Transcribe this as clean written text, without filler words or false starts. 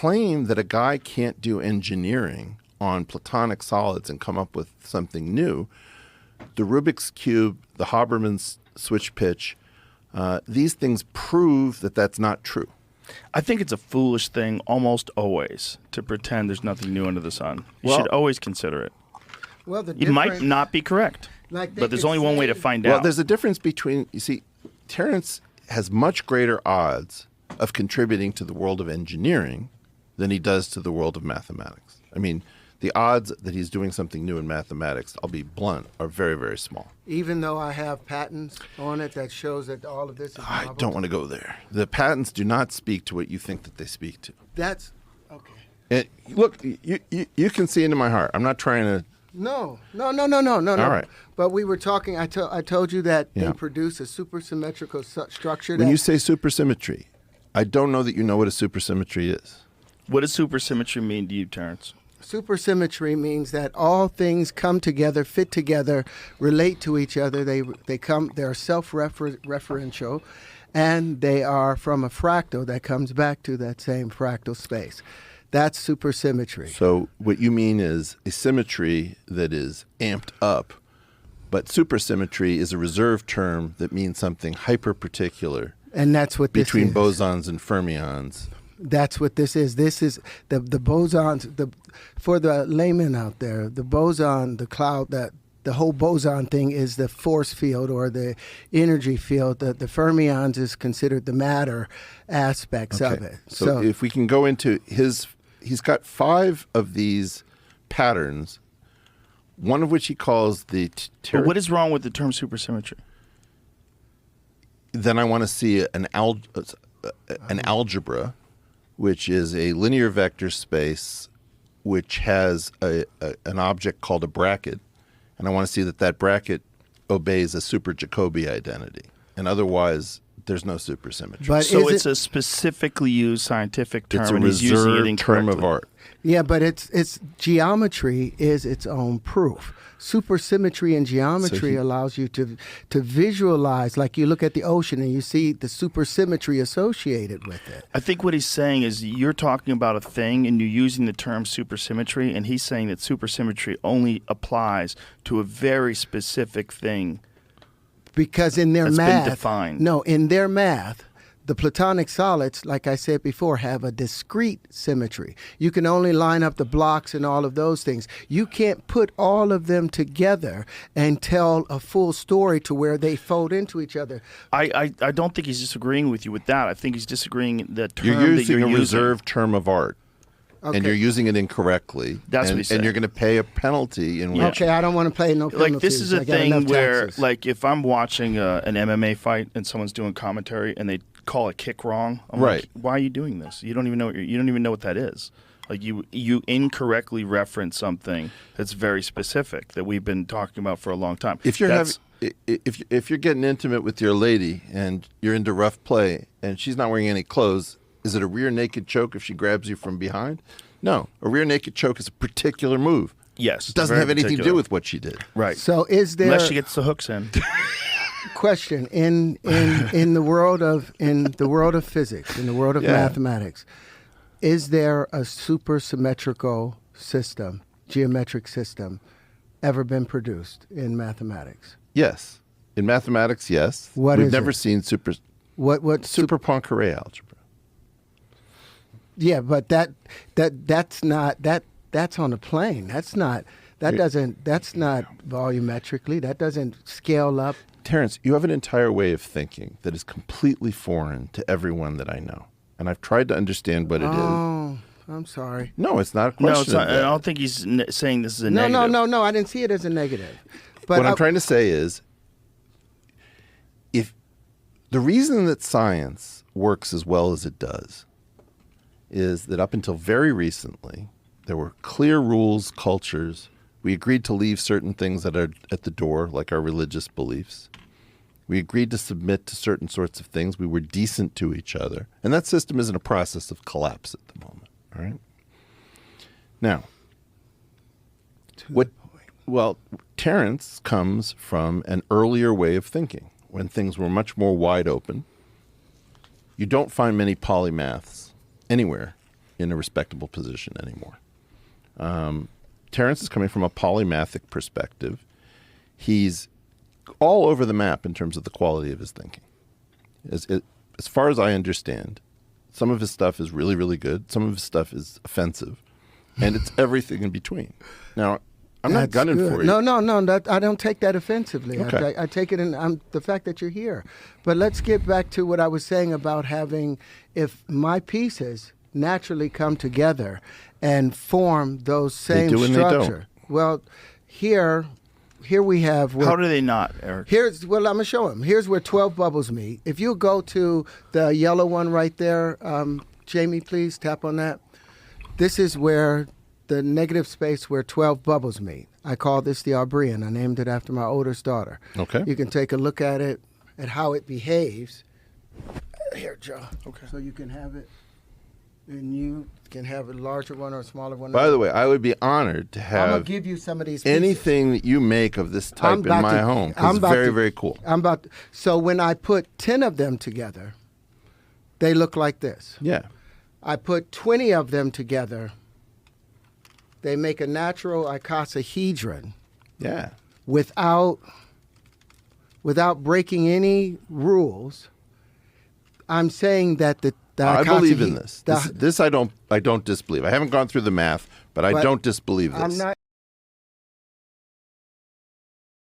claim that a guy can't do engineering on platonic solids and come up with something new, the Rubik's Cube, the Habermas switch pitch, these things prove that that's not true. I think it's a foolish thing almost always to pretend there's nothing new under the sun. You should always consider it. Well, you might not be correct, but there's only one way to find out. Well, there's a difference between, you see, Terrence has much greater odds of contributing to the world of engineering than he does to the world of mathematics. I mean, the odds that he's doing something new in mathematics, I'll be blunt, are very, very small. Even though I have patents on it that shows that all of this is novel? I don't want to go there. The patents do not speak to what you think that they speak to. That's okay. And look, you can see into my heart. I'm not trying to. No. All right. But we were talking. I told you that they produce a supersymmetrical structure. When you say supersymmetry, I don't know that you know what a supersymmetry is. What does supersymmetry mean to you, Terrence? Supersymmetry means that all things come together, fit together, relate to each other. They're self-referential, and they are from a fractal that comes back to that same fractal space. That's supersymmetry. So what you mean is a symmetry that is amped up, but supersymmetry is a reserved term that means something hyper-particular. And that's what this between is. Bosons and fermions. That's what this is. This is the bosons. For the layman out there, the boson, the cloud, the whole boson thing is the force field or the energy field. The fermions is considered the matter aspects of it. So if we can go into he's got 5 of these patterns, one of which he calls the. But what is wrong with the term supersymmetry? Then I want to see an algebra, which is a linear vector space, which has an object called a bracket, and I want to see that bracket obeys a super Jacobi identity, and otherwise there's no supersymmetry. But so it's a specifically used scientific term, it's a and he's using it incorrectly. term of art. Yeah, but it's geometry is its own proof. Supersymmetry in geometry allows you to visualize, like you look at the ocean and you see the supersymmetry associated with it. I think what he's saying is you're talking about a thing and you're using the term supersymmetry, and he's saying that supersymmetry only applies to a very specific thing. Because in their that's math, been defined. No, in their math, the platonic solids, like I said before, have a discrete symmetry. You can only line up the blocks and all of those things. You can't put all of them together and tell a full story to where they fold into each other. I don't think he's disagreeing with you with that. I think he's disagreeing the term you're using that you're a using. reserved term of art. Okay. And you're using it incorrectly. That's what he's saying. And you're going to pay a penalty. Okay, I don't want to pay no penalties. Like, this is a thing where, like, if I'm watching an MMA fight and someone's doing commentary and they call a kick wrong, I'm like, why are you doing this? You don't even know what that is. Like, you incorrectly reference something that's very specific that we've been talking about for a long time. If you're if you're getting intimate with your lady and you're into rough play and she's not wearing any clothes, is it a rear naked choke if she grabs you from behind? No. A rear naked choke is a particular move. Yes. It doesn't have anything to do with what she did. Right. So is there... Unless she gets the hooks in. Question. In the world of physics, in the world of mathematics, is there a supersymmetrical system, geometric system, ever been produced in mathematics? Yes. In mathematics, yes. We've never seen super Poincare algebra. Yeah, but that's on a plane. That's not volumetrically. That doesn't scale up. Terrence, you have an entire way of thinking that is completely foreign to everyone that I know. And I've tried to understand what it is. Oh, I'm sorry. No, it's not a question. No, it's not, I don't think he's saying this is a negative. No. I didn't see it as a negative. But what I'm trying to say is, if the reason that science works as well as it does is that up until very recently, there were clear rules, cultures. We agreed to leave certain things that are at the door, like our religious beliefs. We agreed to submit to certain sorts of things. We were decent to each other. And that system is in a process of collapse at the moment. All right? Now, Terrence comes from an earlier way of thinking, when things were much more wide open. You don't find many polymaths anywhere in a respectable position anymore. Terrence is coming from a polymathic perspective. He's all over the map in terms of the quality of his thinking. As far as I understand, some of his stuff is really, really good. Some of his stuff is offensive. And it's everything in between. Now, I'm not gunning for you. No. I don't take that offensively. Okay. I take it in the fact that you're here. But let's get back to what I was saying about having, if my pieces naturally come together and form those same They do and structure. they don't. Well, here we have. How do they not, Eric? I'm going to show him. Here's where 12 bubbles meet. If you go to the yellow one right there, Jamie, please tap on that. This is where the negative space where 12 bubbles meet. I call this the Arbrian. I named it after my oldest daughter. Okay. You can take a look at it, at how it behaves. Here, Joe. Okay. So you can have it, and you can have a larger one or a smaller one. By the way, I would be honored to I'm have going to give you some of these pieces. anything that you make of this type in my home. 'Cause it's very, very cool. So when I put 10 of them together, they look like this. Yeah. I put 20 of them together. They make a natural icosahedron Yeah. without breaking any rules. I'm saying that the I believe in this. This I don't disbelieve. I haven't gone through the math, but I don't disbelieve this. I'm not